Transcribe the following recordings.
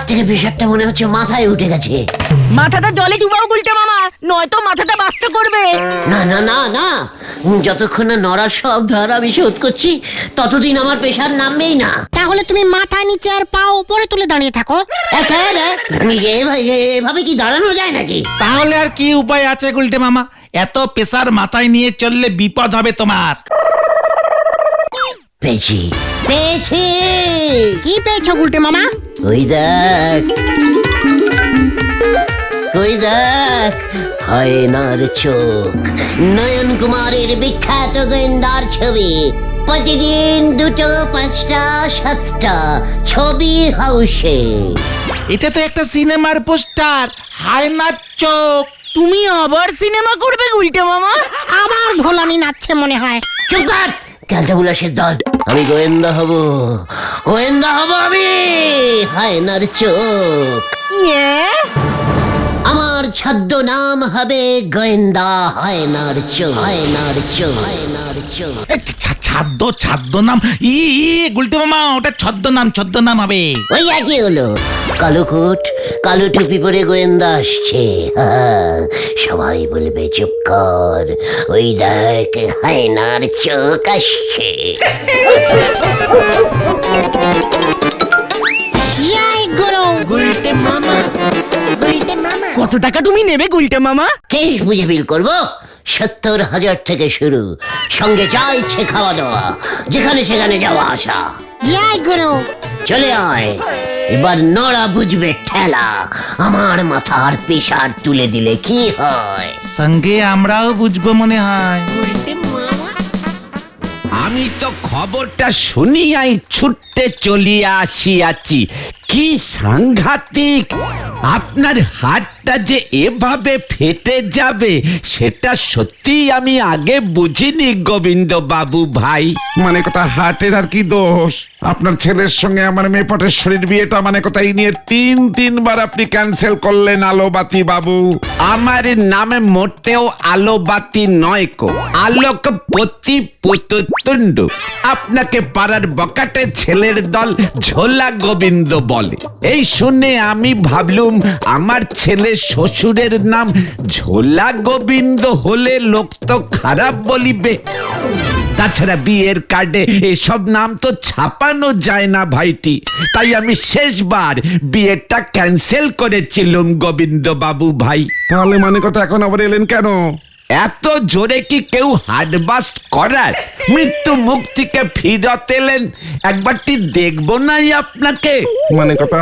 থেকে প্রেশারটা মনে হচ্ছে মাথায় উঠে গেছে। মাথাটা জলে চুবাও গুলটে মামা, নয়তো মাথাটা বাস্ত করবে। না না না না, যতক্ষণ না নড়ার সব ধার আমি শোধ করছি ততদিন আমার প্রেশার নামবেই না। তাহলে তুমি মাথা নিচে আর পা উপরে তুলে দাঁড়িয়ে থাকো। এভাবে কি দাঁড়ানো যায় নাকি? তাহলে আর কি উপায় আছে গুলটে মামা? এত প্রেসার মাথায় নিয়ে চললে বিপদ হবে তোমার। পেয়েছি পেয়েছি। কি পেয়েছো গুলটে মামা? ওই দেখ, ওই দেখ, হায়নার চোখ, নয়ন কুমারের বিখ্যাত গোয়েন্দার ছবি। প্রতিদিন 2টো 5টা 7টা ছবি হাউসে। এটা তো একটা সিনেমার পোস্টার, হায়নার চোখ। তুমি আবার সিনেমা করবে গুলটে মামা? আবার ধোলানি নাচছে মনে হয়। চুপ কর, ক্যালটা বুলাসের দল। আমি গোয়েন্দা হব, গোয়েন্দা হব আমি, হায়নার চোখ। আমার ছদ্ম নাম হবে গোয়েন্দা হায়নার চোখ, হায়নার চোখ, হায়নার চোখ। ছাদ্য নাম? গুলটে মামা, ওটা ছদ্ম নাম হবে। ওই একই হলো। কালো কোট, কালো টুপি পরে গোয়েন্দা আসছে। সবাই বলবে চুপ কর, ওই দেখ হায়নার চোখ আসছে। জয় গুরু। গুলটে মামা, গুলটে মামা। কত টাকা তুমি নেবে গুলটে মামা? কেস বুঝে বিল করবো। 70,000 থেকে শুরু, সঙ্গে যা ইচ্ছে খাওয়া দাওয়া, যেখানে সেখানে যাওয়া আসা। জয় গুরু। চলে আয়, এবার নড়া বুঝবে ঠেলা। আমার মাথার প্রেসার তুলে দিলে কি হয়? সঙ্গে আমরাও বুঝবো মনে হয়। আমি তো খবরটা শুনিয়াই ছুটতে চলিয়া আসিয়াছি। কি সাংঘাতিক! আপনার হাতটা যে এভাবে ফেটে যাবে সেটা সত্যি আমি আগে বুঝিনি গোবিন্দ বাবু ভাই। মানে কথা হাটের আর কি দোষ? আপনার ছেলের সঙ্গে আমার মেয়ে পটেশ্বরীর বিয়েটা মানে কথা এই নিয়ে তিনবার আপনি ক্যান্সেল করলেন আলোবাতি বাবু। আমার নামে মোটেও আলোবাতি নয় কো, আলোকপতি পুতুতুণ্ড। আপনাকে পাড়ার বকাটে ছেলের দল ঝোলা গোবিন্দ বলে। এই শুনে আমি ভাবলুম আমার ছেলে শ্বশুরের নাম ঝোলা গোবিন্দ হলে লোক তো খারাপ বলিবে। তাছাড়া বিয়ের কার্ডে এসব নাম তো ছাপানো যায় না ভাইটি। তাই আমি শেষবার বিয়েটা ক্যান্সেল করেছিলাম গোবিন্দ বাবু ভাই। তাহলে মানে কথা এখন আবার এলেন কেন? এত জোরে কি কেউ হার্টবাস্ট করার? মৃত্যু মুখ থেকে ফিরত এলেন, একবারটি দেখবো নাই আপনাকে? মানে কথা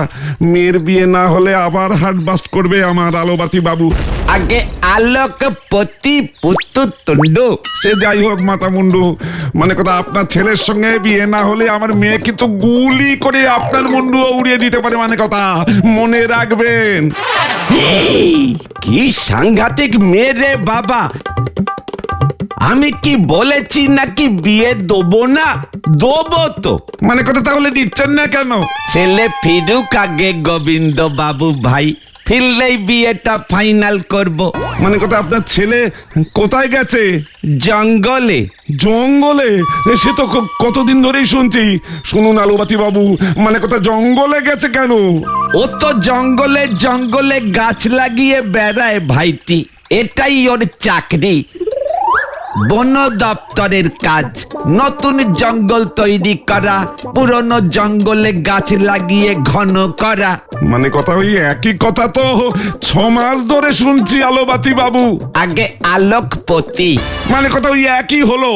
মেয়ের বিয়ে না হলে আবার হার্ট বাস্ট করবে আমার আলোবাতি বাবু। আগে আলোকপতি পুতুতুণ্ড। সে যাই হোক মাতা মুন্ডু, মানে কথা আপনার ছেলের সঙ্গে বিয়ে না হলে আমার মেয়ে কিন্তু গুলি করে আপনার মুন্ডুও উড়িয়ে দিতে পারে। মানে কথা মনে রাখবেন। কি সাংঘাতিক মেয়ে রে বাবা! আমি কি বলেছি নাকি বিয়ে দেবো না? দেবো তো। মানে কথা তাহলে দিচ্ছেন না কেন? ছেলে ফিরুক আগে গোবিন্দ বাবু ভাই, ফিরলেই বিয়েটা ফাইনাল করব। মানে কথা আপনার ছেলে কোথায় গেছে? জঙ্গলে। জঙ্গলে? সে তো কতদিন ধরেই শুনছি। শুনুন আলোবাতি বাবু, মানে কথা জঙ্গলে গেছে কেন? ও তো জঙ্গলে জঙ্গলে গাছ লাগিয়ে বেড়ায় ভাইটি, এটাই ওর চাকরি। বন দপ্তরের কাজ। নতুন জঙ্গল তৈরি করা, পুরনো জঙ্গলে গাছ লাগিয়ে ঘন করা। মানে কথা ওই একই কথা তো 6 মাস ধরে শুনছি আলোবাতি বাবু। আগে আলোকপতি। মানে কথা ওই একই হলো।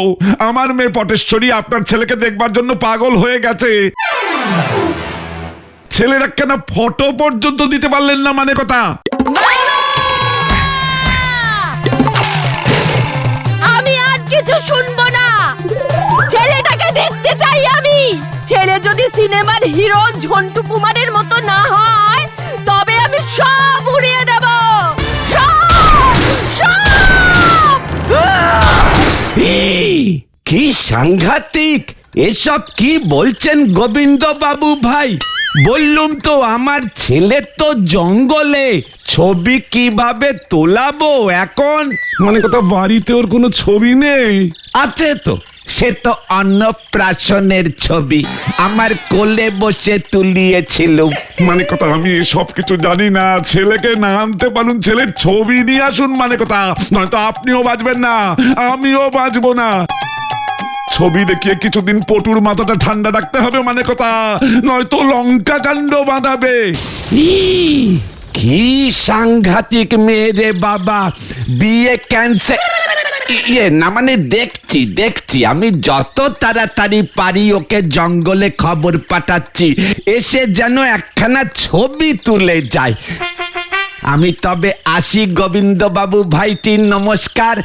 আমার মেয়ে পটেশ্বরী আপনার ছেলেকে দেখবার জন্য পাগল হয়ে গেছে। ছেলেরা কেন ফটো পর্যন্ত দিতে পারলেন না? মানে কথা আমি আর কিছু শুনবো না। ছেলেটাকে দেখতে চাই আমি। ছেলে যদি সিনেমার হিরো ঝন্টু কুমারের মতো না হয় তবে আমি সব উড়িয়ে দেব। কি সাংঘাতিক! এসব কি বলছেন গোবিন্দ বাবু ভাই? বললুম তো আমার ছেলে তো জঙ্গলে, ছবি কিভাবে তোলাবো এখন? মানে কথা বাড়িতে ওর কোনো ছবি নেই? আছে তো, সে তো অন্নপ্রাশনের ছবি আমার কোলে বসে তুলিয়েছিল। মানে কথা আমি সব কিছু জানি না, ছেলেকে না আনতে পারুন, ছেলের ছবি নিয়ে আসুন, মানে কথা নয়তো আপনিও বাঁচবেন না, আমিও বাঁচবো না। ছবি দেখিয়ে কিছুদিন পটুর মাথাটা ঠান্ডা রাখতে হবে, মানে কথা নয়তো লঙ্কা কাণ্ড বাঁধাবে। কি সাংঘাতিক মেয়ে রে বাবা, বিয়ে ক্যান্সেল। না মানে দেখছি আমি যত তাড়াতাড়ি পারি ওকে জঙ্গলে খবর পাঠাচ্ছি, এসে যেন একখানা ছবি তুলে যায়। আমি তবে আসি গোবিন্দ বাবু ভাইটি, নমস্কার।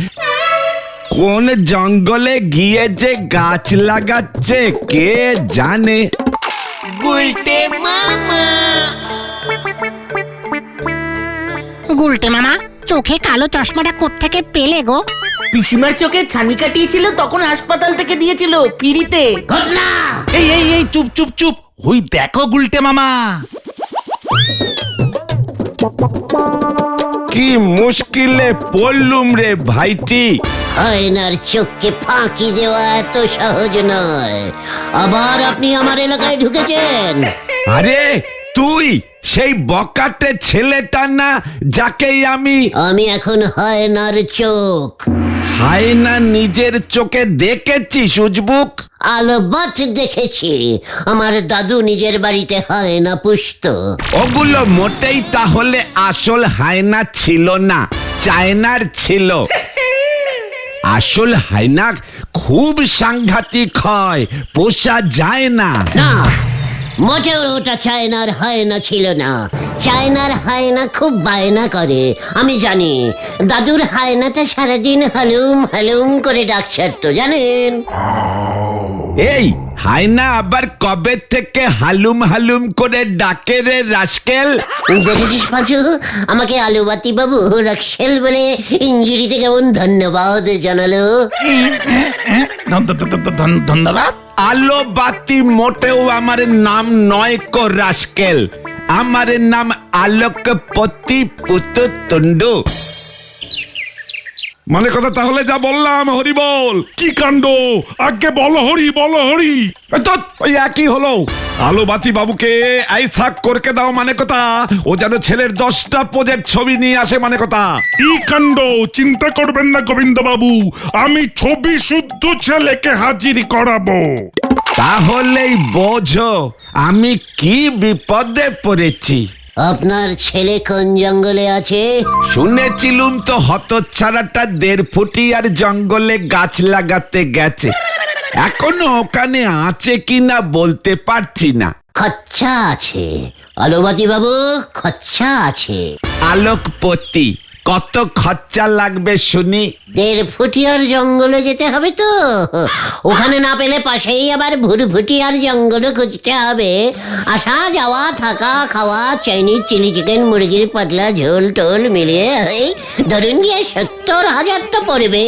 কোন জঙ্গলে গিয়ে যে গাছ লাগাচ্ছে কে জানে। গুলটে মামা, চোখে কালো চশমাটা কোত্থেকে পেলে গো? পিসিমার চোখে ছানি কাটিয়েছিল, তখন হাসপাতাল থেকে দিয়েছিল ফ্রিতে। ঘটনা এই চুপ চুপ চুপ, ওই দেখো গুলটে মামা। কি মুশকিলে পড়লুম রে ভাইটি। হায়নার চোখকে ফাঁকি দেওয়া এত সহজ নয়। আবার আপনি আমার এলাকায় ঢুকেছেন। আরে তুই সেই বকাটে ছেলেটা না যাকেই আমি এখন হায়নার চোখ। হায় না নিজের চোখে দেখেছি সুজবুক। আলবাত দেখেছি, আমার দাদু নিজের বাড়িতে হায়না পুষতো। ওগুলো মোটেই তাহলে আসল হায়না ছিল না, চায়নার ছিল। আসল হায়না খুব সাংঘাতিক হয়, পোষা যায় না। না, মোটেও ওটা চায়নার হায়না ছিল না। চায়নার হায়না খুব বায়না করে, আমি জানি। দাদুর হায়নাটা সারাদিন হালুম হালুম করে ডাক ছাড়তো, জানেন? এই হায়না আবার কবে থেকে হালুম হালুম করে ডাকে রে রাস্কেল? দেখেছিস পাঁচু, আমাকে আলুবাতি বাবু রাখশেল বলে ইঞ্জিরিতে কেমন ধন্যবাদ জানালো। ধন্যবাদ। আলো বাতি মোটেও আমার নাম নয় কো রাস্কেল, আমার নাম আলোকপতি পুততুন্ডু। মানে কথা তাহলে যা বললাম হরি বল। কি কাণ্ড, আগে বলো হরি, বলো হরি। ওই একই হলো। আলো বাতি বাবুকে আইসাক করকে দাও, মানে কথা ও যেন ছেলের 10টা প্রজেক্ট ছবি নিয়ে আসে, মানে কথা। কি কাণ্ড, চিন্তা করবেন না গোবিন্দ বাবু, আমি ছবি শুদ্ধ ছেলেকে হাজির করাবো। তাহলেই বোঝো আমি কি বিপদে পড়েছি। আপনার ছেলে কোন জঙ্গলে আছে? শুনেছিলুম তো হতচ্ছাড়াটা 1.5 ফুটিয়ার জঙ্গলে গাছ লাগাতে গেছে। এখনো ওখানে আছে কিনা বলতে পারছি না। খচ্চা আছে আলোবাতি বাবু, খচ্চা আছে। আলোকপতি, কত খরচা লাগবে শুনি? 1.5 ফুটিয়ার জঙ্গলে যেতে হবে তো। ওখানে না পেলে পাশেই আবার ভুরভুটিয়ার জঙ্গলে খুঁজতে হবে। আসা যাওয়া, থাকা খাওয়া, চাইনিজ চিলি চিকেন, মুরগির পাতলা ঝোল টোল মিলিয়ে এই ধরুন গিয়ে 70,000 তো পড়বে।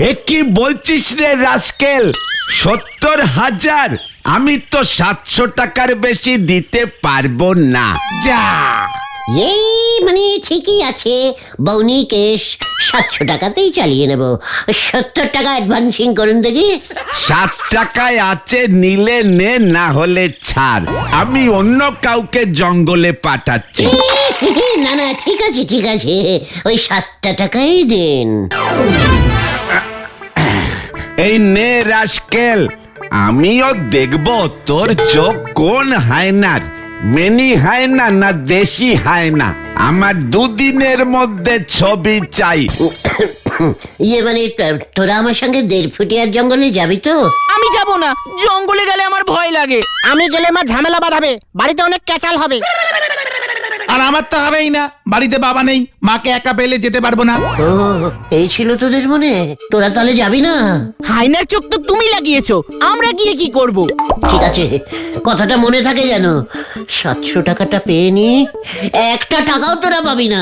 এ কি বলছিস রে রাস্কেল, 70,000? আমি তো 700 টাকার বেশি দিতে পারবো না। যা এই মানে ঠিকই আছে, বৌনি কেশ 700 টাকাতেই চালিয়ে নেব। 70 টাকা অ্যাডভান্সিং করুন দেখি। 7 টাকায় আছে, নিলে নে, না হলে ছাড়। আমি অন্য কাউকে জঙ্গলে পাঠাচ্ছি। না না, ঠিক আছে ঠিক আছে, ওই 7 টাকাই দিন। এই নে রাস্কেল, আমিও দেখবো তোর চোখ কোন হায়নার, মেনি হায়না না দেশি হায়না। আমার 2 দিনের মধ্যে ছবি চাই। ইয়ে মানে তোরা আমার সঙ্গে 1.5 ফুটিয়ার জঙ্গলে যাবি তো? আমি যাব না, জঙ্গলে গেলে আমার ভয় লাগে। আমি গেলে মা ঝামেলা বাঁধাবে, বাড়িতে অনেক ক্যাচাল হবে। আর আমার তো হবেই না, বাড়িতে বাবা নেই, মাকে একা পেলে যেতে পারবো না। ও, এই ছিল তোদের মনে? তোরা তাহলে যাবি না? হায়নার চোখ তো তুমি লাগিয়েছো, আমরা গিয়ে কি করব? ঠিক আছে, কথাটা মনে থাকে যেন। 700 টাকাটা পেয়ে নি, 1 টাকাও তোরা পাবি না।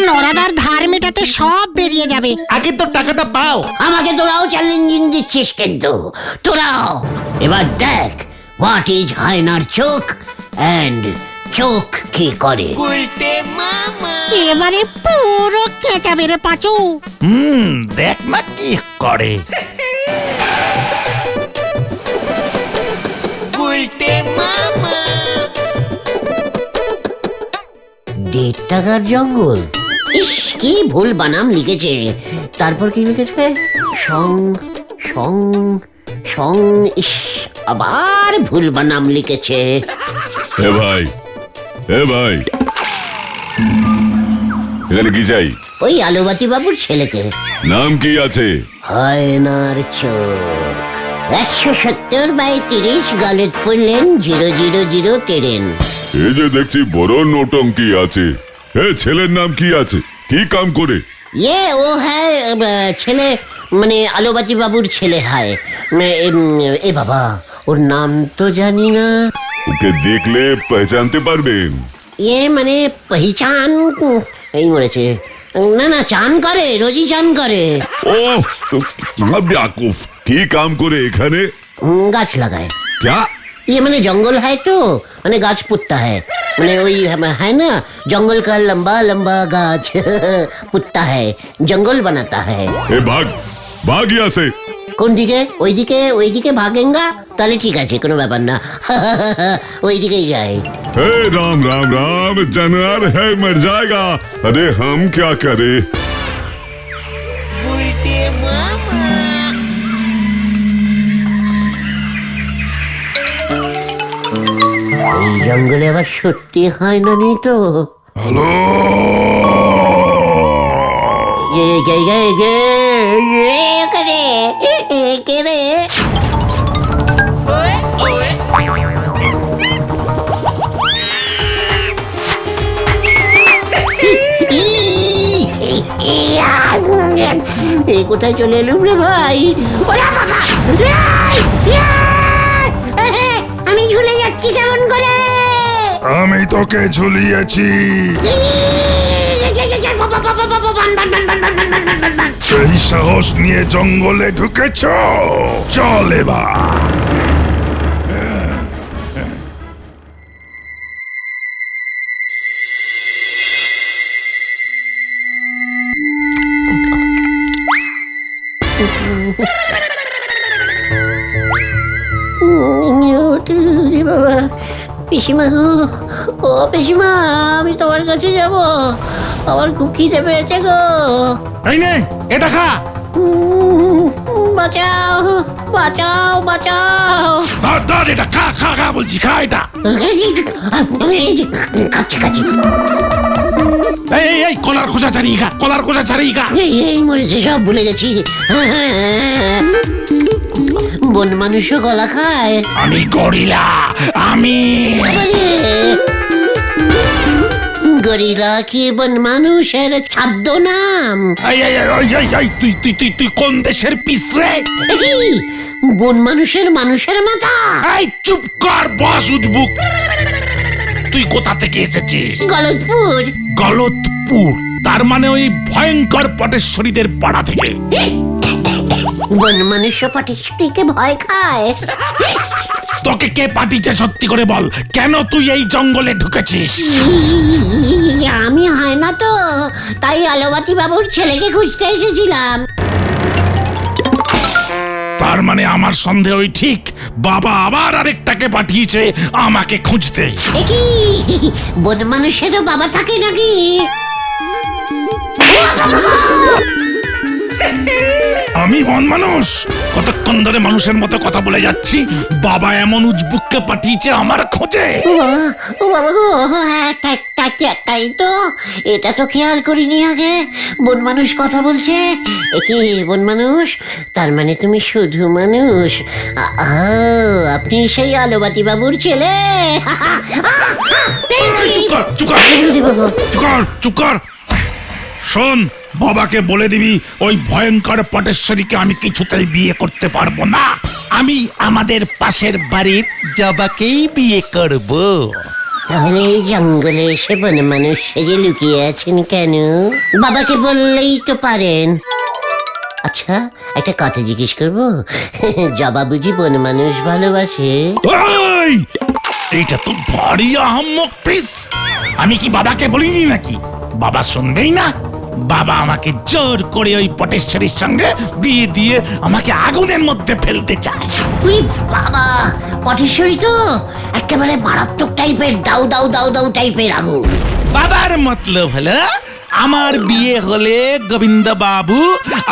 নরাদার ধার মেটাতে সব বেরিয়ে যাবে। আগে তো টাকাটা পাও। আমাকে তোরাও চ্যালেঞ্জিং দিচ্ছিস কিন্তু। তোরাও এবার দেখ, হোয়াট ইজ হায়নার চোখ অ্যান্ড চোখ কি করে। এবারে পুরো খেঁচাবে রে পাঁচু। দেখ না কি করে। 1.5 টাকার জঙ্গল, ইস কি ভুল বানাম লিখেছে। তারপর কি লিখেছে? সং সং সং, ইস আবার ভুল বানাম লিখেছে। এ ভাই, এ ভাই, এখানে কি চাই? ওই আলোবাতি বাবুর ছেলেকে। নাম কি আছে? হায়নার চোখ, 170/30 গলতপুর লেন 000 টেরেন। এই যে দেখছি বড় নোটঙ্কি আছে। এ ছেলের নাম কি আছে? কি কাম করে? ये वो है ছেলে, মানে আলোবাতি বাবুর ছেলে হয়। এ বাবা, ওর নাম তো জানি না। ওকে দেখলে পহচানতে পারবেন? ইয়ে মানে পহিচান, এই মরেছে। না না, চান করে, রোজই চান করে। ও তো বেয়াকুফ, কি কাম করে এখানে? গাছ লাগায়। क्या? ये मैंने जंगल है तो मैंने गाछ पुत्ता है, मैंने वही है ना, जंगल का लंबा लंबा गाछ पुत्ता है, जंगल बनाता है। ए भाग भाग यहाँ से। কোন দিকে? ওইদিকে ভাগেঙ্গা? তাহলে ঠিক আছে, কোনো ব্যাপার না। ওইদিকেই যাই। हे राम राम राम, जानवर है मर जाएगा। अरे हम क्या करें? এই জঙ্গলে আবার সত্যি হয় না নি তো? হ্যালো, কে রে? এই কোথায় চলে এলুম রে ভাই? ওরা বাবা, আমি ঝুলে যাচ্ছি কেমন করে? আমি তোকে ঝুলিয়েছি। সেই সাহস নিয়ে জঙ্গলে ঢুকেছ? চল এবার। বাবা, পিসিমা গো, ও পিসিমা, আমি তোমার কাছে যাব, আমার খুব খিদে পেয়েছে গো। এই নে, এটা খা। বাঁচাও বাঁচাও বাঁচাও। ধর এটা, খা খা খা বলছি, খা এটা। কাচ্ছি কাচ্ছি। এই কলার খোসা ছাড়িয়ে খা, কলার খোসা ছাড়িয়ে খা। এই মরেছে, সব ভুলে গেছি। বন মানুষও গলা খায়? আমি গরিলা, আমি। গরিলা কি বন মানুষের ছাদ্য নাম? তুই কোন দেশের পিস রে? বন মানুষের মাথা। এই চুপ কর, বস উজবুক। তুই কোথা থেকে এসেছিস? গলতপুর। গলতপুর, তার মানে ওই ভয়ঙ্কর পটেশ্বরীদের পাড়া থেকে। বন মানুষ পটেশ্বরীকে ভয় খায়? তোকে কে পাঠিয়েছে সত্যি করে বল, কেন তুই এই জঙ্গলে ঢুকেছিস? আমি হয় না তো, তাই আলোবাতি বাবুর ছেলেকে খুঁজতে এসেছিলাম। তার মানে আমার সন্দেহই ঠিক, বাবা আবার আরেকটাকে পাঠিয়েছে আমাকে খুঁজতে। কি বন মানুষেরও বাবা থাকে নাকি? আমি বন মানুষ? কতক্ষণ ধরে মানুষের মতো কথা বলে যাচ্ছি, বাবা এমন উজবুককে পাঠিয়েছে আমার খোঁজে। ও বাবা গো, হ্যাঁ তাই তো, এটা তো খেয়াল করিনি আগে। বন মানুষ কথা বলছে। একে বন মানুষ, তার মানে তুমি শুধু মানুষ। আপনি সেই আলোবাতি বাবুর ছেলে। চুপ কর। শোন, বাবাকে বলে দিবি ওই ভয়ঙ্কর পটেশ্বরীকে আমি কিছুতেই বিয়ে করতে পারবো না। আমি আমাদের পাশের বাড়ির জবাকেই বিয়ে করব। তাহলে এই জঙ্গলে এসে বন মানুষ সেজে লুকিয়ে আছেন কেন? বাবাকে বললেই তো পারেন। আচ্ছা, একটা কথা জিজ্ঞেস করবো? জবা বুঝি বন মানুষ ভালোবাসে? এইটা তো ভারী আহাম্মক পিস। আমি কি বাবাকে বলিনি নাকি বাবা শুনবেই না। বাবা আমাকে জোর করে ওই পটেশ্বরীর সঙ্গে বিয়ে দিয়ে আমাকে আগুনের মধ্যে ফেলতে চায়। উই বাবা, পটেশ্বরী তো একেবারে মারাত্মক টাইপের, দাউ দাউ দাউ দাউ টাইপের আগুন। বাবার মতলব হলো আমার বিয়ে হলে গোবিন্দ বাবু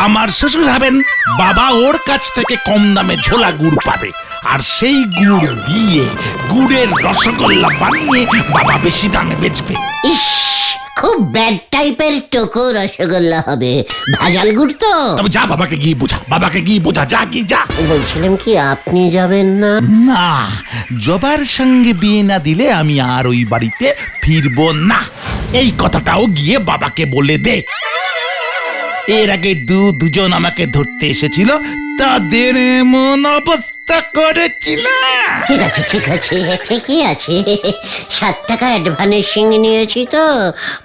আমার শ্বশুর হবেন। বাবা ওর কাছ থেকে কম দামে ঝোলা গুড় পাবে, আর সেই গুড় দিয়ে গুড়ের রসগোল্লা বানিয়ে বাবা বেশি দামে বেচবে। ইস, খুব ব্যাড টাইপের টোকো রসগোল্লা হবে, ভেজাল গুড় তো। তবে যা, বাবাকে গিয়ে বোঝা, বাবাকে গিয়ে বোঝা, যা গিয়ে যা। বলছিলাম কি, আপনি যাবেন না? না, জবার সঙ্গে বিয়ে না দিলে আমি আর ওই বাড়িতে ফিরবো না, এই কথাটাও গিয়ে বাবাকে বলে দে। এর আগে দুজন আমাকে ধরতে এসেছিল, তাদের এমন অবস্থা করেছিল। ঠিক আছে ঠিক আছে, ঠিকই আছে। 7 টাকা অ্যাডভান্সিং নিয়েছি তো,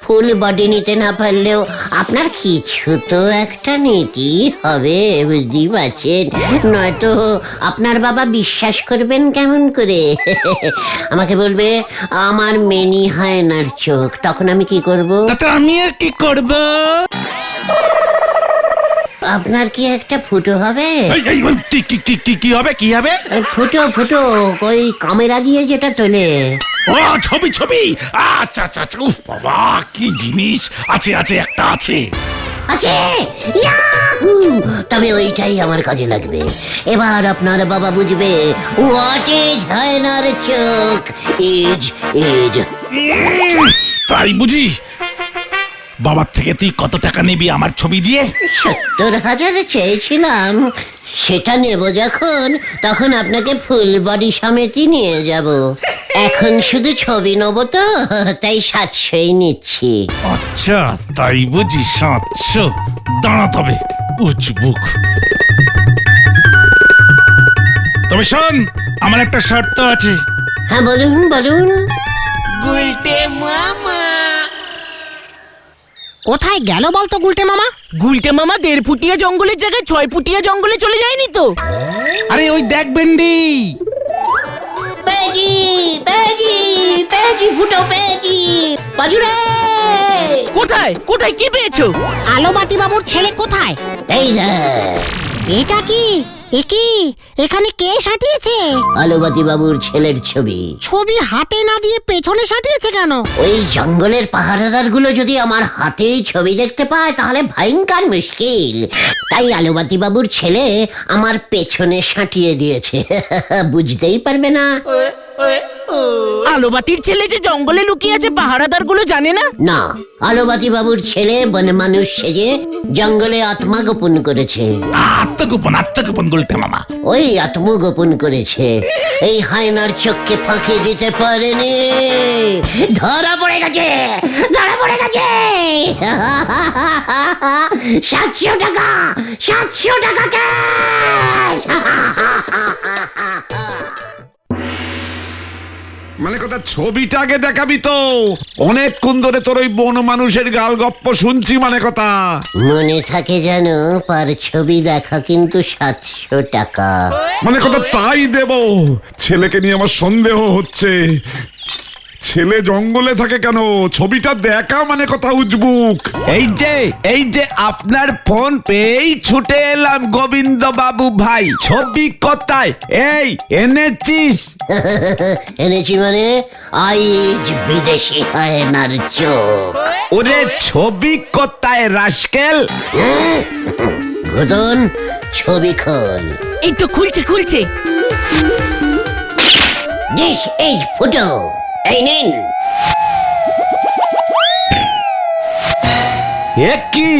ফুল বডি নিতে না পারলেও আপনার কিছু তো একটা নীতি হবে, বুঝতেই পারছেন। নয়তো আপনার বাবা বিশ্বাস করবেন কেমন করে? আমাকে বলবে আমার মেনি হায়নার চোখ, তখন আমি কি করব? তাতে আমি আর কি করব? আপনার কি একটা ফুটো হবে? কি হবে, কি হবে? ফুটো ফুটো, ওই ক্যামেরা দিয়ে যেটা তোলে। ও ছবি ছবি, আচ্ছা আচ্ছা আচ্ছা, উফ বাবা কি জিনিস, আছে আছে, একটা আছে। আছে, ইয়াহু! তবে ওইটাই আমার কাজে লাগবে। এবার আপনার বাবা বুঝবে হোয়াট ইজ হায়নার চোখ, ইজ ইজ। তাই বুঝি? বাবার থেকে তুই কত টাকা নিবি আমার ছবি দিয়ে? 70,000 চেয়েছিলাম, সেটা নেব যখন তখন আপনাকে ফুল বডি সমেতই নিয়ে যাব। এখন শুধু ছবি নেব তো, তাই 700ই নিচ্ছি। আচ্ছা তাই বুঝি, 700? দাঁড়া তবে, উচবুক। তবে শোন, আমার একটা শর্ত আছে। হ্যাঁ বলুন বলুন। কোথায় গেল বলতো গুলটে মামা? গুলটে মামা 1.5 ফুটিয়া জঙ্গলের জায়গায় 6 ফুটিয়া জঙ্গলে চলে যায়নি তো? আরে ওই দেখ বেন্ডি, পেয়েছি পেয়েছি পেয়েছি, ফুটো পেয়েছি, বাজুরে। কোথায় কোথায় কি পেয়েছো? আলোবাতি বাবুর ছেলে কোথায়? এই দেখ, এটা কি? এ কি? এখানে কে সাটিয়েছে? আলোবাতি বাবুর ছেলের ছবি। ছবি হাতে না দিয়ে পেছনে সাটিয়েছে কেন? ওই জঙ্গলের পাহারাদার গুলো যদি আমার হাতেই ছবি দেখতে পায় তাহলে ভয়ঙ্কর মুশকিল। তাই আলোবাতি বাবুর ছেলে আমার পেছনে সাঁটিয়ে দিয়েছে। বুঝতেই পারবে না। আলোবাতির ছেলে যে জঙ্গলে লুকিয়ে আছে পাহারাদার গুলো জানে না? না, আলোবাতি বাবুর ছেলে বনে মানুষ সেজে জঙ্গলে আত্মগোপন করেছে। আত্মগোপন গুলটে মামা। ওই আত্মগোপন করেছে, এই হায়নার চোখকে ফাঁকি দিতে পারেনি। ধরা পড়ে গেছে, ধরা পড়ে গেছে। 700 টাকা, 700 টাকা ক্যাশ। মানে কথা, ছবিটা আগে দেখাবি তো। অনেকক্ষণ ধরে তোর ওই বন মানুষের গাল গপ্প শুনছি, মানে কথা। মনে থাকে যেন, পার ছবি দেখা কিন্তু 700 টাকা। মানে কথা তাই দেব। ছেলেকে নিয়ে আমার সন্দেহ হচ্ছে। ছেলে জঙ্গলে থাকে কেন? ছবিটা দেখা, মানে কথা উজবুক। এই যে আপনার ফোন পেয়েই ছুটে এলাম গোবিন্দ বাবু ভাই। ছবি কোথায়? এই এনেছিস? এনেছি মানে, আইজ বিদেশি হায়নার চোখ। ওরে ছবি কোথায় রাস্কেল? ঘটন, ছবি খোল। এই তো খুলছে খুলছে। দিস ইজ ফুটো, এই নিন। এ কি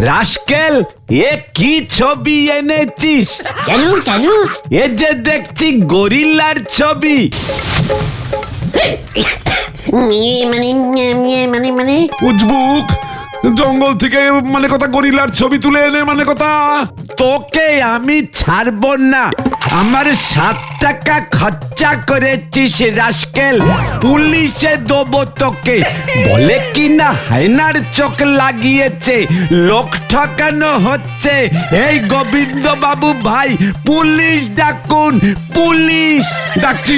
রাস্কেল, এ কি ছবি এনেছিস? কেন কেন? এ যে দেখছি গরিল্লার ছবি। মানে উজবুক, জঙ্গল থেকে মানে কথা গরিলার ছবি তুলে এনে, মানে কথা। তোকে আমি ছাড়বো না। আমার 7 টাকা খরচা করেছিস রাস্কেল, পুলিশে দেবো তোকে। বলে কি না হায়নার চোখ লাগিয়েছে, লোক ঠকানো হচ্ছে। এই গোবিন্দ বাবু ভাই, পুলিশ ডাকুন, পুলিশ। ডাকছি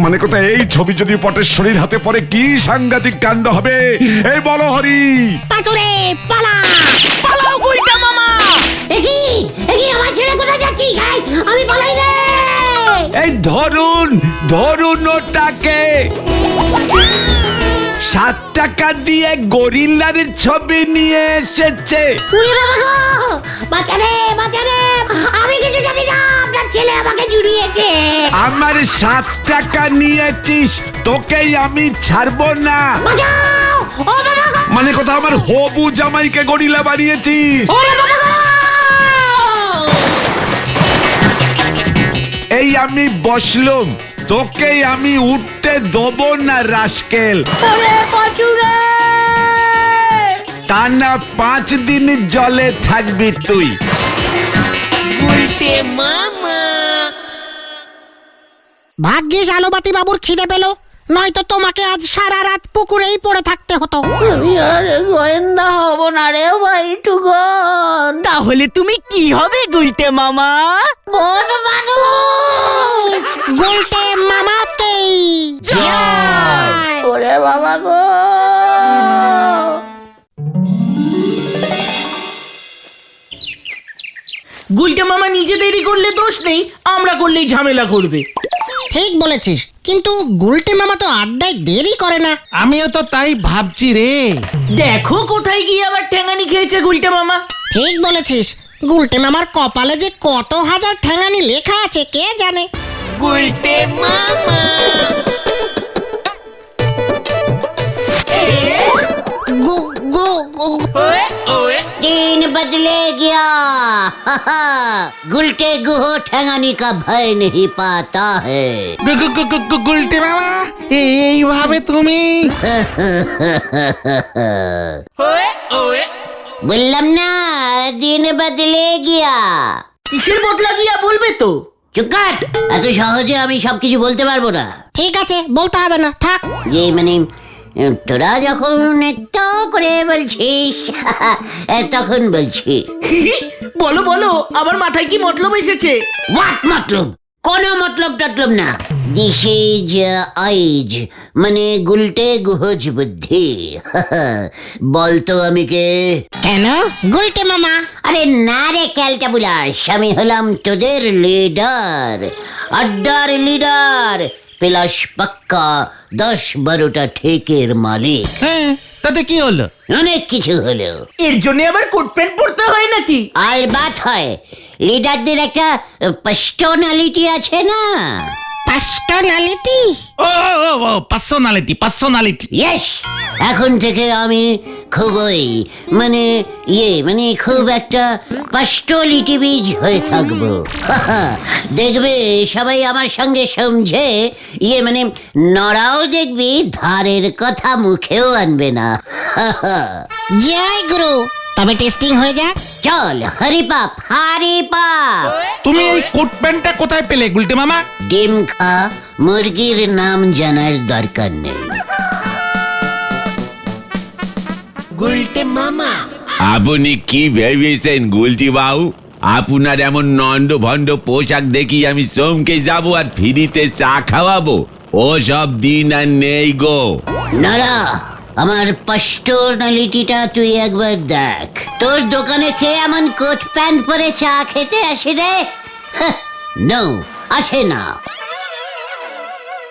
মানে কথা, এই ছবি যদি পটেশ্বরীর হাতে পড়ে কি সাংঘাতিক কাণ্ড হবে, এই বলো হরি। পাঁচুরে পালা। পালাও গুলটা মামা। একি একি আমার ছেলে কোথায় যাচ্ছিস? আমি পালাই রে। এই ধরুন ওটাকে। 7 টাকা দিয়ে গরিল্লার ছবি নিয়ে এসেছে। উড়ে বাবা গো, বাঁচারে বাঁচারে, আমি কিছু জানি না, আপনার ছেলে আমাকে জুড়িয়েছে। আমার 7 টাকা নিয়েছিস, তোকেই আমি ছাড়বো না। বাঁচাও, ও বাবা গো, মানে কথা, আমার হবু জামাইকে গরিলা বানিয়েছিস। ওরে বাবা গো। এই আমি বসলুম, তোকেই আমি উঠতে দেবো না রাস্কেল। ওরে পাঁচুরে। টানা 5 দিন জলে থাকবি তুই। ভাগ্যিস আলোবাতি বাবুর খিদে পেল, নয়তো তোমাকে আজ সারা রাত পুকুরেই পড়ে থাকতে হতো। আমি আর গোয়েন্দা হব না রে ভাই টুকন। তাহলে তুমি কি হবে গুলটে মামা? বন মানুষ। গুলটে মামাকেই জয়। ওরে বাবা গো। গুলটে মামা নিজে দেরি করলে দোষ নেই, আমরা করলেই ঝামেলা করবে। ঠিক বলেছিস, কিন্তু গুলটে মামা তো আড্ডায় দেরি করে না। আমিও তো তাই ভাবছি রে। দেখো কোথায় গিয়ে আবার ঠ্যাঙানি খেয়েছে গুলটে মামা। ঠিক বলেছিস, গুলটে মামার কপালে যে কত হাজার ঠ্যাঙানি লেখা আছে কে জানে। গুলটে মামা। গু গু গু। दिन बदले गया। गुलटे गुह ठेंगानी का भय नहीं पाता है। গুলটে মামা, এইভাবে তুমি? বললাম না, দিন বদলে গিয়া। কিসের বদলা গিয়া বলবে তো? চুপ কর, এত সহজে আমি সবকিছু বলতে পারবো না। ঠিক আছে, বলতে হবে না, থাক। যে মানে তোরা যখন এত করে বলছিস তখন বলছি। বলো বলো, আমার মাথায় কি মতলব এসেছে? হোয়াট মতলব? কোনো মতলব টতলব না। দিস ইজ আইজ, মানে গুলটে গুহজ বুদ্ধি। বলতো আমি কে? কেন গুলটে মামা? আরে না রে ক্যালটা বুলাস, আমি হলাম তোদের লিডার, আড্ডার লিডার, প্লাস পাক্কা 10-12টা ঠেকের মালিক। হ্যাঁ, তাতে কি হলো? অনেক কিছু হলো। এর জন্য আবার কোট প্যান্ট পরতে হয় নাকি? আর বাত হয়, লিডারদের একটা পার্সোনালিটি আছে না। পার্সোনালিটি? ও পার্সোনালিটি। ইয়েস, এখন থেকে আমি খুবই মানে খুব একটা পার্সোনালিটি বীজ হয়ে থাকবো। দেখবে সবাই আমার সঙ্গে সমঝে, মানে নড়াও দেখবি ধারের কথা মুখেও আনবে না। জয় গুরু, তবে টেস্টিং হয়ে যাক। চল হরিপাপ হরিপাপ। তুমি এই কোট প্যান্টটা কোথায় পেলে গুলটে মামা? ডিম খা, মুরগির নাম জানার দরকার নেই। আপনি কি ভেবেছেন গুলটি বাবু? আপনার এমন নন্ড ভণ্ড পোশাক দেখি আমি চমকে যাব আর ফ্রিতে চা খাওয়াবো? ও সব দিন আর নেই গো। নারা, আমার পার্সোনালিটিটা তুই একবার দেখ। তোর দোকানে কে এমন কোট প্যান্ট পরে চা খেতে আসে রে? নো, আসে না।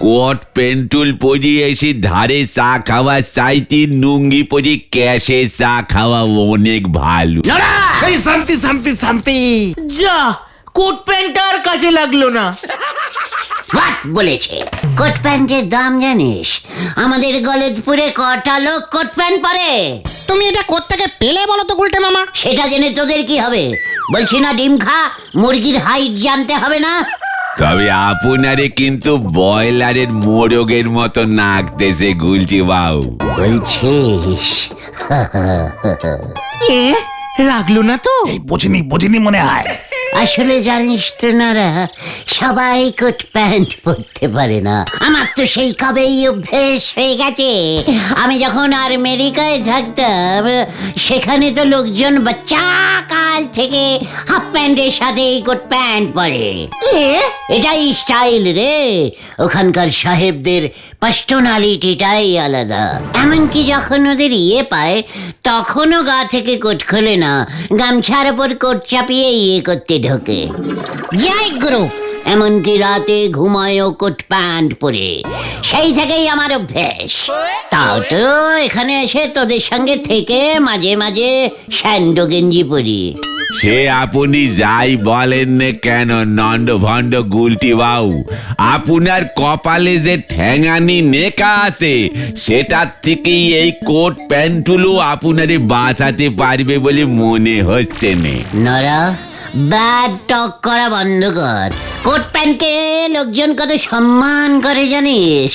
কোট পেন্টুল পরিয়ে এসে ধারে চা খাওয়া চাইতে নুঙ্গি পরে ক্যাশে চা খাওয়া অনেক ভালো। এই শান্তি। যা, কোট প্যান্টটা আর কাজে লাগলো না। হোয়াট বলেছে? কোট প্যান্টের দাম জানিস? আমাদের গলতপুরে কটা লোক কোট প্যান্ট পরে? তুমি এটা কোত্থেকে পেলে বলো তো গুলটে মামা? সেটা জেনে তোদের কি হবে? বলছি না ডিম খা, মুরগির হাইট জানতে হবে না? তবে আপনারে কিন্তু বয়লারের মোরগের মতো নাকতেছে গুলটি বাবু। বলছিস? রাগলো না তো? এই বুঝিনি মনে হয়। আসলে জানিস তো নারা, সবাই কোট প্যান্ট পরতে পারে না। আমার তো সেই কবেই অভ্যেস হয়ে গেছে। আমি যখন আমেরিকায় থাকতাম, সেখানে তো লোকজন বাচ্চা কাল থেকে হাফ প্যান্টের সাথে কোট প্যান্ট পরে। এটাই স্টাইল রে। ওখানকার সাহেবদের পার্সোনালিটিটাই আলাদা। এমনকি যখন ওদের পায়, তখনও গা থেকে কোট খোলে না, গামছার ওপর কোট চাপিয়ে করতে ঢোকে। জয় গুরু। এমনকি রাতে ঘুমায়ও কোট প্যান্ট পরে। সেই থেকেই আমার অভ্যেস। তাও তো এখানে এসে তোদের সঙ্গে থেকে মাঝে মাঝে স্যান্ডো গেঞ্জি পরি। সে আপনি যাই বলেন না কেন নন্দ ভণ্ড গুলটি বাবু, আপনার কপালে যে ঠ্যাঙানি নেকা আছে, সেটার থেকেই এই কোট প্যান্টগুলো আপনারে বাঁচাতে পারবে বলে মনে হচ্ছে না। নরা, ব্যাড টক করা বন্ধ কর। কোট প্যান্টকে লোকজন কত সম্মান করে জানিস?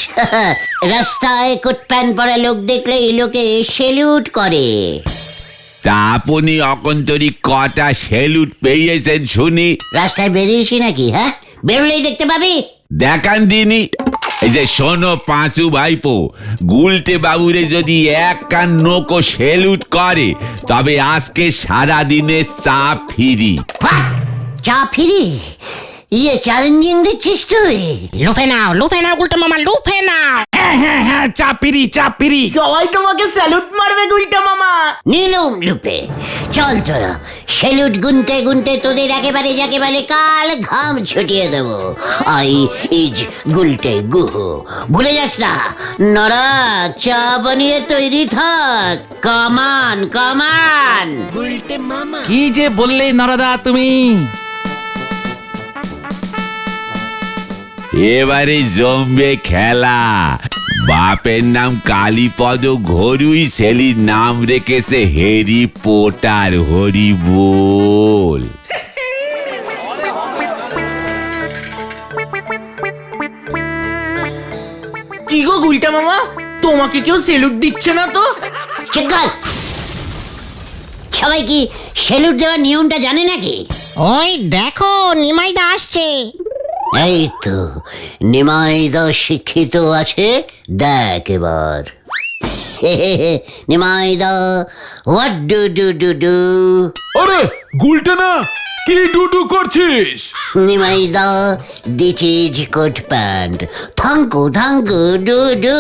রাস্তায় কোট প্যান্ট পরা লোক দেখলে এই লোকে সেলুট করে। তা আপনি অকন্তরি কটা সেলুট পেয়েছেন শুনি? রাস্তায় বেরিয়েছি নাকি? হ্যাঁ, বেরোলেই দেখতে পাবি। দেখান দিনি। এই যে শোনো পাঁচু ভাইপো, গুলটে বাবুরে যদি এক কান নোকো সেলুট করে, তবে আজকে সারা দিনে চা ফিরি। চা ফিরি? চ্যালেঞ্জিং দিচ্ছিস তুই? লুফে নাও গুলটে মামা, লুফে নাও। হ্যাঁ, চাপিরি। সবাই তোমাকে স্যালুট মারবে গুলটা মামা। নীলুম লুপে, চল তোরা সেলুট গুনতে গুনতে তোদের একেবারে যাকে বলে কাল ঘাম ছুটিয়ে দেবো। I is Gulte Guha. ভুলে যাস না নরা, চা বানিয়ে তৈরি থাক। কামান কামান। কি যে বললে নরদা তুমি? এবারে জমবে খেলা। বাপের নাম কালীপদ ঘরুই, ছেলির নাম রেখেছে হেরি পোটার। হরি বল। কি গো গুলটা মামা, তোমাকে কেউ সেলুট দিচ্ছে না তো? ঠিক কর। সবাই কি সেলুট দেওয়ার নিয়মটা জানে নাকি? ওই দেখো নিমাইদা আসছে। এই তো নিমাইদা শিক্ষিত আছে, দেখ এবার। নিমাইদা, what do do do do? আরে গুলটে না, কি ডুডু করছিস? নিমাইদা, this is coat pant. Thank you do do.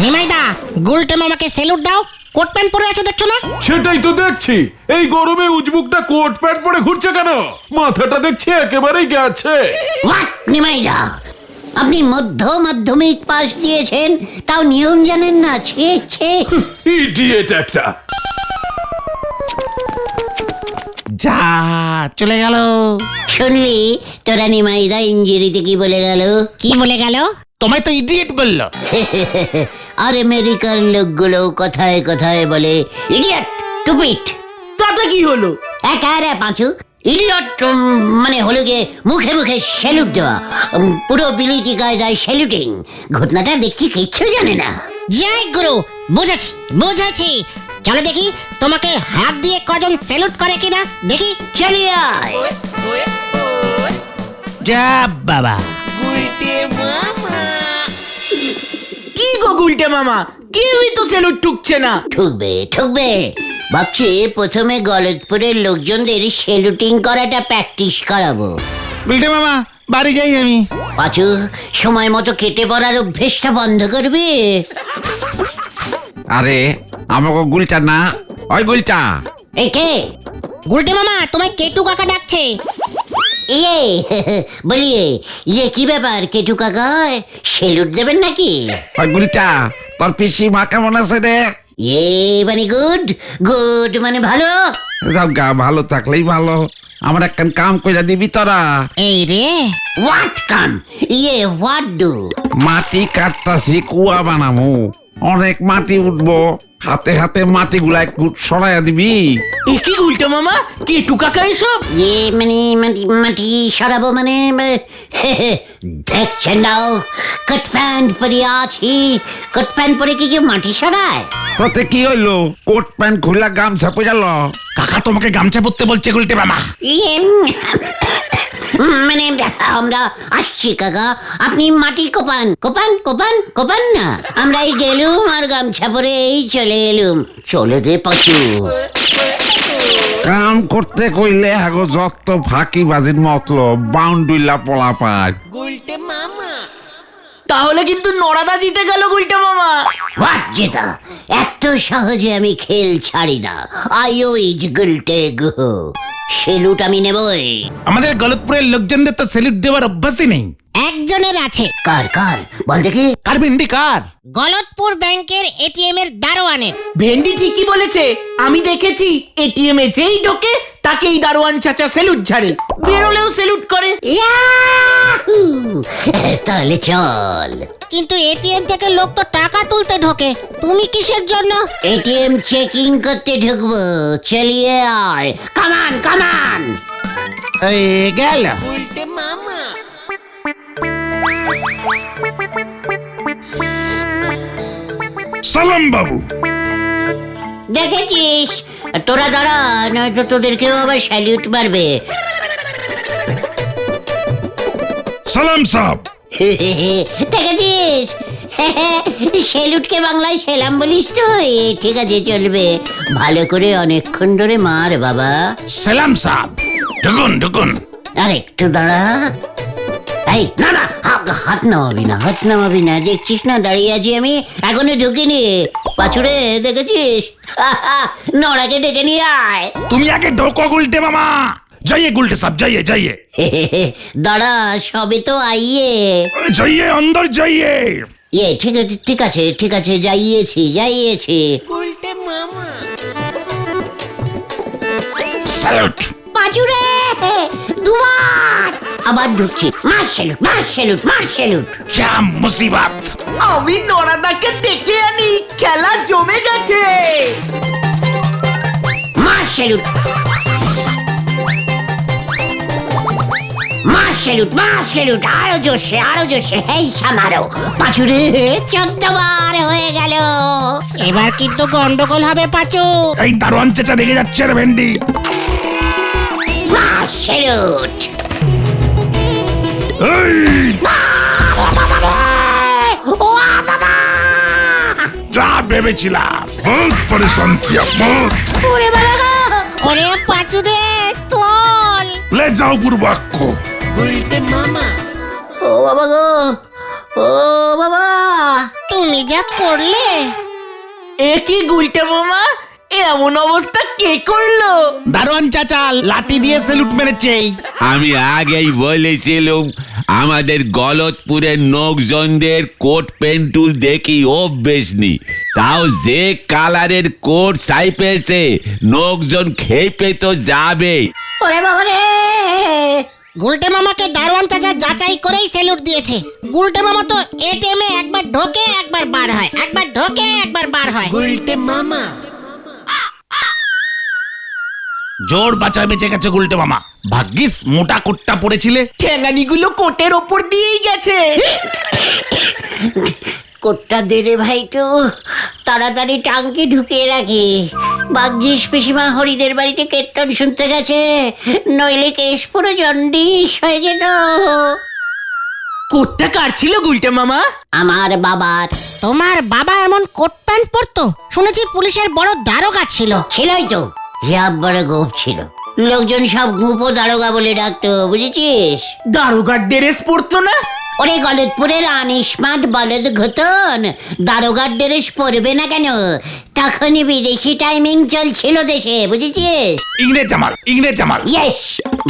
নিমাইদা, গুলটে মামাকে সেলুট দাও। কোট প্যান্ট পরে আছে দেখছো না? সেটাই তো দেখছি। এই গরমে উজবুকটা কোট প্যান্ট পরে ঘুরছে কেন? মাথাটা দেখছি একেবারেই গেছে। হোয়াট নিমাইদা, আপনি মাধ্যমিক পাস দিয়েছেন, তাও নিয়ম জানেন না? ছে ইডিয়েট একটা। যা চলে গেল। শুনলি তোরা নিমাইদা ইঞ্জিরিতে কি বলে গেল? কি বলে গেল? তোমায় তো ইডিয়েট বললো। আর আমেরিকার লোকগুলো কথায় কথায় বলে ইডিয়েট, টুপিট। তাতে কি হলো? একারে পাঁচু, ইডিয়ট মানে হলো গিয়ে মুখে মুখে স্যালুট দেওয়া। পুরো বিলিটি কায়দায় স্যালুটিং। ঘটনাটা দেখছি কিচ্ছু জানে না। জয় গুরু, বুঝেছি। চলো দেখি তোমাকে হাত দিয়ে কজন সেলুট করে কিনা দেখি। চলিয়ে আয়। যা বাবা। কি গো গুলটা মামা, কেউই তো সেলুট ঠুকছে না। ঠুকবে। ভাবছি প্রথমে গলতপুরের লোকজনদের সেলুটিং করাটা প্র্যাকটিস করাবো। গুলটে মামা, বাড়ি যাই আমি। পাঁচু, সময় মতো কেটে পড়ার অভ্যেসটা বন্ধ করবি? আরে আমাকে গুলটা না, ওই গুলটা। এই কে? গুলটে মামা, তোমায় কেটু কাকা ডাকছে। বলিয়ে কি ব্যাপার কেটু কাকা, সেলুট দেবেন নাকি? ওই গুলটা, তোর পিসি মা কেমন আছে রে? মানে গুড মানে ভালো। যাও গা, ভালো থাকলেই ভালো। আমার একখান কাম কইরা দিবি তোরা? এই রে, হোয়াট কাম? What do? মাটি কাটতাছি, কুয়া বানামু। অনেক মাটি উঠবো, হাতে হাতে মাটিগুলা একটু সরাইয়া দিবি। এ কি গুলটে মামা, কেটু কাকা এসব? মানে মাটি মাটি সরাবো মানে দেখছেন না কোট প্যান্ট পরে আছি, কোট প্যান্ট পরে কি কেউ মাটি সরায়? তাতে কি হইলো, কোট প্যান্ট খুললা গামছা পরাল। কাকা তোমাকে গামছা পরতে বলছে গুলটে মামা। ইয়ে, মানে আমরা আসছি কাকা, আপনি মাটি কোপান কোপান কোপান কোপান না, আমরা এই গেলুম আর গামছা পরে এই চলে এলুম। চলে রে পাচু। কাম করতে কইলে আগো যত ফাঁকি বাজির মতলব বাউন্ডুইলা পলা পায়। তাহলে কিন্তু নরাদা জিতে গেল গুলটে মামা। হোয়াট জেতা? এত সহজে আমি খেল ছাড়ি না। আইও ইজ গুলটে গুহ, সেলুট আমি নেবই। আমাদের গলতপুরের লোকজনদের তো স্যালুট দেওয়ার অভ্যাসই নেই। একজনের আছে। কার কার বল দেখি। কার ভিন্ডি কার? গলতপুর ব্যাংকের এটিএম এর দারোয়ানের। ভেন্ডি ঠিকই বলেছে, আমি দেখেছি এটিএম এ যেই ঢোকে তাকেই দারোয়ান চাচা স্যালুট ঝাড়ে, বেরোলেও স্যালুট করে। ইয়াহু! তাহলে চল। কিন্তু এটিএম থেকে লোক তো টাকা তুলতে ঢোকে, তুমি কিসের জন্য? এটিএম চেকিং করতে ঢুকবো, চলিয়ে আয়। কামান কামান। এই গেল। সালাম বাবু। দেখেছিস, তোরা দাঁড়া, নয়তো তোদেরকেও আবার স্যালিউট মারবে। সালাম সাহেব। দেখেছিস, সেলুটকে বাংলায় সেলাম বলিস তুই? ঠিক আছে, চলবে। ভালো করে অনেকক্ষণ ধরে মার বাবা। সালাম সাহেব। ঢুকুন ঢুকুন। আর একটু দাঁড়া। এই না না, হাত নামাবি না, হাত নামাবি না। দেখছিস না দাঁড়িয়ে আছি আমি, এখনো ঢুকিনি। পাছুরে দেখেছিস? নড়াকে ডেকে নিয়ে আয়। তুমি আগে ঢোকো গুলটে মামা। जाइए गुलटे साहब, जाइए जाइए দাঁড়া, সবে তো আইয়ে। जाइए अंदर जाइए। ইয়ে ঠিক আছে ঠিক আছে ঠিক আছে, যাইয়েছি যাইয়েছি। सैल्यूट। পাঁচুরে দুবার আবার ঢুকছি। মার স্যালুট, মার স্যালুট, মার স্যালুট। क्या मुसीबत। আমি নরাদাকে ডেকে আনি, খেলা জমে গেছে। মার স্যালুট, মার স্যালুট, মার স্যালুট। আরো জোরসে আরো জোরসে। হেই সামারো। পাঁচুরে 14 বার হয়ে গেল। এবার কিন্তু গন্ডগোল হবে পাচু। এই দারোয়ান চেঁচা রেগে যাচ্ছে রে ভেন্ডি। মার স্যালুট। এই, ও বাবা! যা ভেবেছিলাম, বহুত পরেশান কিয়া বহুত। ওরে বাবা গো! ওরে পাচু রে, তোল। ले जाओ पूर्वाक्ष। ও বাবা গো, ও বাবা! তুমি যা করলে। এ কি গুলটে মামা, এমন অবস্থা কে করলো? দারোয়ান চাচা লাঠি দিয়ে স্যালুট মেরেছে। আমি আগেই বলেছিলাম আমাদের গলতপুরের লোকজনদের কোট পেন্টুল দেখি অভ্যেস নেই, তাও যে কালারের কোট চাইপেছে লোকজন খেপে তো যাবে। ওরে বাবা রে! গুলটে মামাকে দারোয়ান চাচা যাচাই করেই স্যালুট দিয়েছে। গুলটে মামা তো এটিএম এ একবার ঢোকে একবার বার হয়, একবার ঢোকে একবার বার হয়। জোর বাঁচা বেঁচে গেছে গুলটে মামা। ভাগ্যিস মোটা কোটটা পড়েছিলে। ঠ্যাঙ্গানিগুলো কোটের ওপর দিয়েই গেছে। কোটটা দে রে ভাইটু, তাড়াতাড়ি টাঙ্কি ঢুকিয়ে রাখি। ভাগ্যিস পিসিমা হরিদের বাড়িতে কীর্তন শুনতে গেছে, নইলে কেশ পুরো জন্ডিস হয়ে যেত। কোটটা কার ছিল গুলটে মামা? আমার বাবার। তোমার বাবা এমন কোট প্যান্ট পরতো? শুনেছি পুলিশের বড় দারোগা ছিল। ছিলই তো, হিয়াব বড় গোপ ছিল। লোকজন সব গুপো দারোগা বলে ডাকতো, বুঝেছিস? দারোগার ড্রেস পরতো না? ওরে গলতপুরের আনিসমাট বলদ ঘতন, দারোগার ড্রেস পরবে না কেন? তখনই বিদেশি টাইমিং চলছিল দেশে, বুঝেছিস? ইংরেজ জামাল, ইংরেজ জামাল। ইয়েস,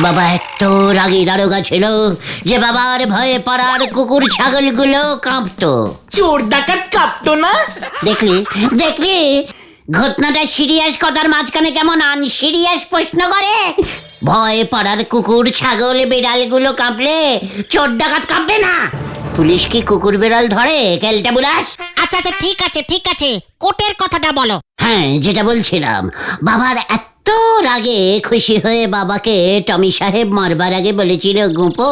বাবা এত রাগী দারোগা ছিল যে বাবার ভয়ে পাড়ার কুকুর ছাগলগুলো কাঁপতো। চোর ডাকাত কাঁপতো না? দেখলি দেখলি, ঘটনাটা সিরিয়াস কথার মাঝখানে কেমন আনসিরিয়াস প্রশ্ন করে। ভয়ে পাড়ার কুকুর ছাগল বিড়ালগুলো কাঁপলে চোর ডাকাত কাঁপবে না? পুলিশ কি কুকুর বেড়াল ধরে ক্যালটা বুলাস? আচ্ছা আচ্ছা ঠিক আছে কোটের কথাটা বলো। হ্যাঁ, যেটা বলছিলাম, বাবার এত রাগে খুশি হয়ে বাবাকে টমি সাহেব মারবার আগে বলেছিল, গুঁপো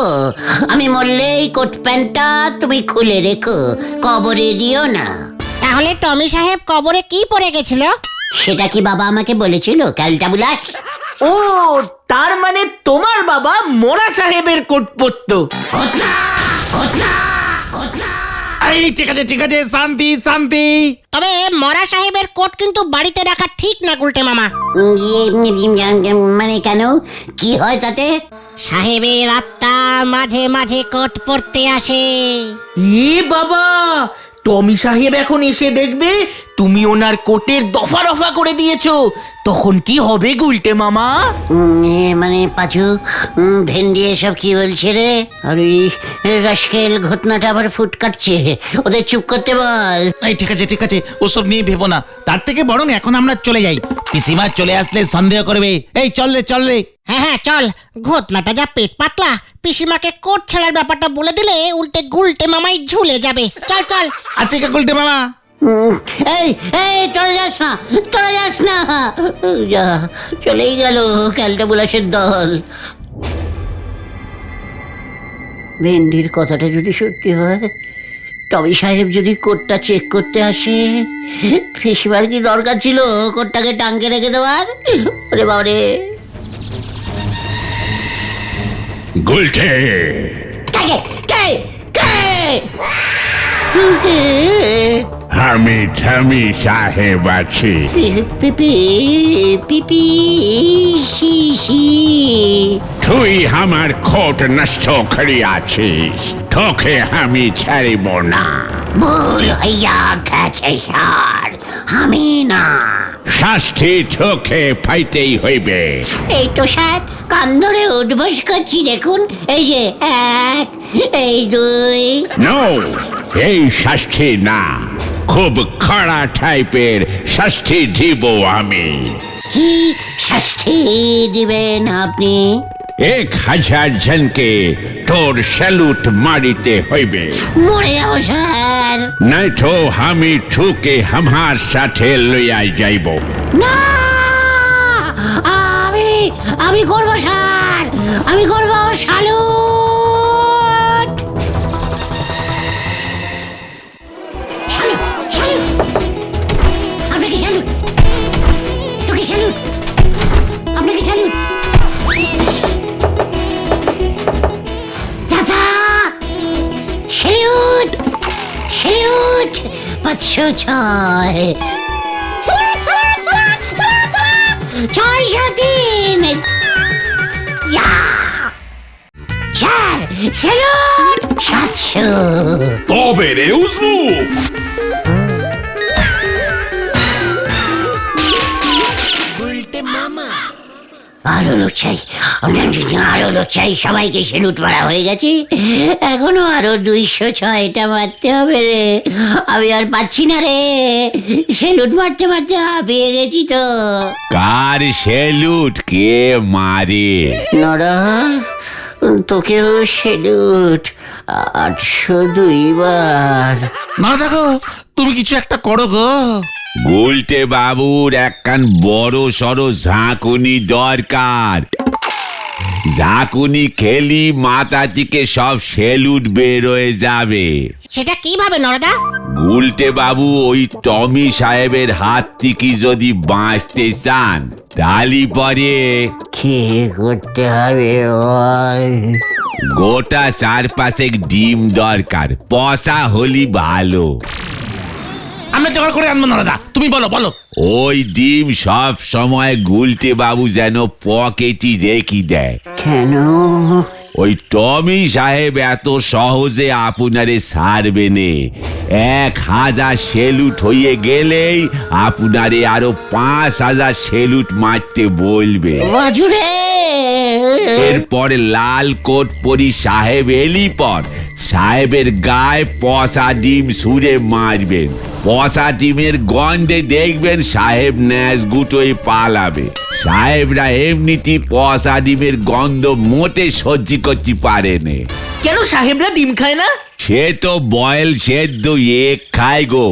আমি মরলে এই কোট প্যান্টটা তুমি খুলে রেখো, কবরে দিও না। তাহলে টমি সাহেব কবরে কি পড়ে গেছিল? সেটা কি বাবা আমাকে বলেছিল ক্যালটা বুলাস? ও, তার মানে তোমার বাবা মোরা সাহেবের কোট পরতো। এই ঠিক আছে শান্তি শান্তি। তবে মরা সাহেবের কোট কিন্তু বাড়িতে রাখা ঠিক না গুলটে মামা। মানে কেন, কি হয় তাতে? সাহেবের আত্মা মাঝে মাঝে কোট পরতে আসে। এ বাবা, টমি সাহেব এখন এসে দেখবে তুমি ওনার কোটের দফা রফা করে দিয়েছো, তখন কি হবে গুলটে মামা? মানে পাঁচু, ভেন্ডি এসব কি বলছে রে? আর ওই রাস্কেল ঘটনাটা আবার ফুট কাটছে, ওদের চুপ করতে বল। এই ঠিক আছে ওসব নিয়ে ভেবো না, তার থেকে বরং এখন আমরা চলে যাই। পিসিমা চলে আসলে সন্দেহ করবে। এই চল রে। হ্যাঁ চল, ঘটনাটা যা পেট পাতলা, পিসিমাকে কোট ছেড়ার ব্যাপারটা বলে দিলে উল্টে গুলটে মামাই ঝুলে যাবে। চল আসি কা গুলটে মামা। এই চলে যাস না যা, চলেই গেল ক্যালটা বুলাসের দল। ভেন্ডির কথাটা যদি সত্যি হয়, টমি সাহেব যদি কোটটা চেক করতে আসে, ফেসবার কি দরকার ছিল কোটটাকে টাঙ্গে রেখে দেওয়ার? ওরে বাবারে। গুলটে, আমি টমি সাহেব আছি। তুই আমার কোট নষ্ট করিয়াছিস, তোকে আমি ছাড়িব না। ভুল হইয়া গেছে স্যার, আমি না। শাস্তি তোকে পাইতেই হইবে। এই তো স্যার, কান ধরে উঠবস করছি দেখুন, এই যে 1, এই 2। নো, এই শাস্তি না, খুব কড়া টাইপের শাস্তি দিব আমি। কি শাস্তি দিবেন আপনি? 1000 জনকে তোর স্যালুট মারিতে হইবে। মরে যাবো স্যার। নাই তো আমি ঠুকে আমার সাথে লইয়া যাইব। না, আমি করবো স্যার, আমি করবো স্যালুট। আপনাকে স্যালুট, তোকে স্যালুট, আপনাকে স্যালুট। চাচা স্যালুট, 506, 603, স্যালুট 700। তবে রে উজনু, আরো লোক চাই, আরো লোক চাই। সবাইকে স্যালুট মারা হয়ে গেছে, এখনো আরো 206টা মারতে হবে রে। আমি আর পাচ্ছি না রে, স্যালুট মারতে মারতে হাঁপিয়ে গেছি তো। কার স্যালুট কে মারে? নড়া, তোকেও স্যালুট, 802 বার। না দেখো, তুমি কিছু একটা করো গো। গুলটে বাবুর একখান বড় সড়ো ঝাঁকুনি দরকার। ঝাঁকুনি খেলি মাথা থেকে সব স্যালুট বের হয়ে যাবে। সেটা কিভাবে নরদা? গুলটে বাবু ওই টমি সাহেবের হাত থেকে যদি বাঁচতে চান, তালি পরে কি করতে হবে বল? গোটা 4-5 ডিম দরকার, পচা হলি ভালো। আমরা জোগাড় করে আনবো না দাদা, তুমি বলো। ওই ডিম সব সময় গুলটে বাবু যেন পকেটই রেখে দেয়। কেন? ওই টমি সাহেব এত সহজে আপনারে ছাড়বে নে। 1000 স্যালুট হয়ে গেলেই আপনারে আরো 5000 স্যালুট মারতে বলবে। বাজুরে, এরপরে লাল কোট পরি সাহেব এলি পর সাহেবের গায়ে পচা ডিম ছুঁড়ে মারবেন। পচা ডিমের গন্ধে দেখবেন সাহেব ন্যাস গুটোই পালাবে। সাহেবরা এমনিতে পচা ডিমের গন্ধ মোটে সহ্য করতে পারে না। কেন সাহেবরা ডিম খায় না? সে তো বয়েল সেদ্ধ খায় গো।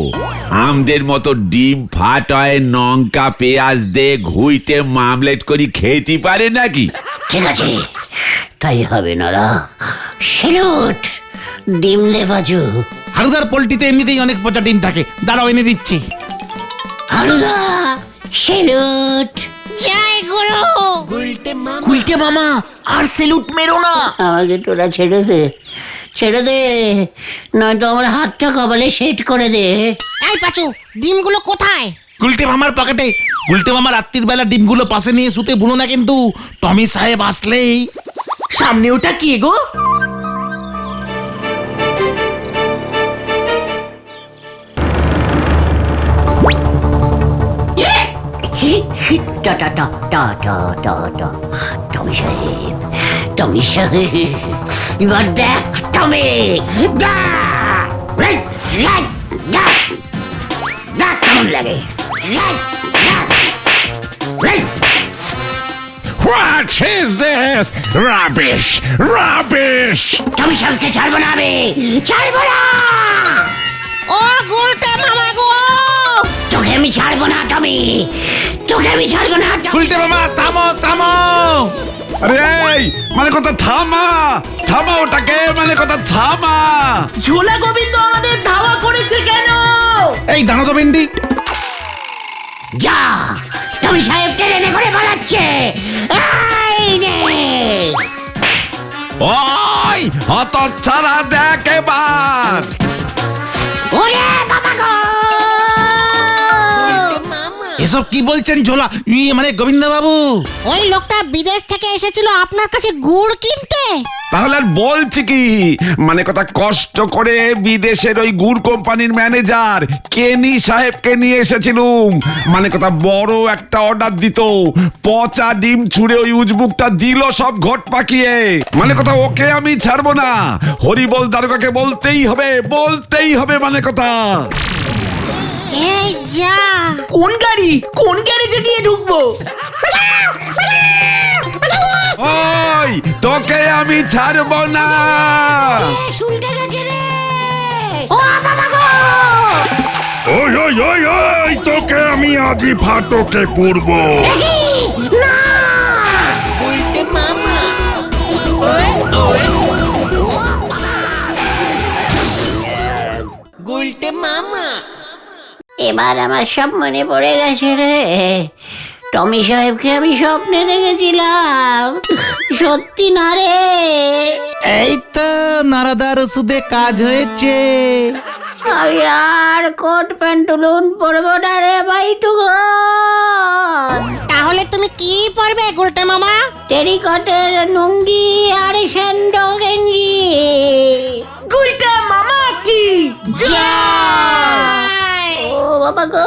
আমাদের মতো ডিম ফাটায় লঙ্কা পেঁয়াজ দে ঘুইতে মামলেট করি খেতে পারে নাকি? ঠিক আছে, তাই হবে নরা। সেলুট, ডিম দে বাজু। হারুদার পোল্ট্রিতে এমনিতেই অনেক পচা ডিম থাকে, দাঁড়াও এনে দিচ্ছি। হারুদা, সেলুট। জয় গুরু। গুলটে মামা আর সেলুট মেরো না। আমাকে তোরা ছেড়ে দে, ছেড়ে দে, নয়তো আমার হাতটা কপালে সেট করে দে। এই পাচু, ডিমগুলো কোথায়? গুলটে মামার পকেটে। গুলটে মামার রাত্রির বেলা ডিমগুলো পাশে নিয়ে শুতে ভুলো না কিন্তু, টমি সাহেব আসলেই। সামনে ওটা কি গো? টা টা টা টা টা টা টা। টমি সাহেব, টমি সাহেব, এবার দেখ টমি, দেখ কেমন লাগে। What is this? Rubbish! Rubbish! টমি সাহেবকে ছাড়বো না আমি, ছাড়বো না। ও গুলটে মামা গো, তোকে আমি ছাড়বো না টমি, তোকে আমি ছাড়বো না। গুলটে মামা থামো থামো। আরে এই, মানে কথা থামা, থামা ওটাকে, মানে কথা থামা। ঝোলা গোবিন্দ আমাদের ধাওয়া করেছে কেন? এই দাঁড়া তো ভেন্ডি। যা, টমি সাহেব ট্রেনে করে পালাচ্ছে। এই নে। ওই হত ছাড়া দেখ এবার। ওরে বাবা গো! এসব কি বলছেন ঝোলা, মানে গোবিন্দ বাবু? ওই লোকটা বিদেশ থেকে এসেছিল আপনার কাছে গুড় কিনতে। তাহলে আর বলছি কি, মানে কথা কষ্ট করে বিদেশের ওই গুড় কোম্পানির ম্যানেজার কেনি সাহেবকে নিয়ে এসেছিলুম। মানে কথা বড় একটা অর্ডার দিত, পচা ডিম ছুঁড়ে ওই উজবুকটা দিল সব ঘট পাকিয়ে। মানে কথা ওকে আমি ছাড়বো না, হরিবল দারোগাকে বলতেই হবে, বলতেই হবে মানে কথা। এই যা, কোন গাড়ি, কোন গ্যারেজে গিয়ে ঢুকবো? ওই তোকে আমি ছাড়বো না। শুনতে গেছে রে। ও বাবা গো! ওই ওই ওই ওই, তোকে আমি আজই ফাটকে পুরবো। না! এবার আমার সব মনে পড়ে গেছে রে। টমি সাহেবকে আমি স্বপ্নে দেখেছিলাম, সত্যি না রে। এই তো নারাদার ওষুধে কাজ হয়েছে। আমি আর কোট প্যান্টুলুন পরবো না রে ভাইটুকন। তাহলে তুমি কি পরবে গুলটে মামা? টেরিকটের লুঙ্গি আর স্যান্ডো গেঞ্জি। গুলটে মামা কি? জয়। ও বাবা গো!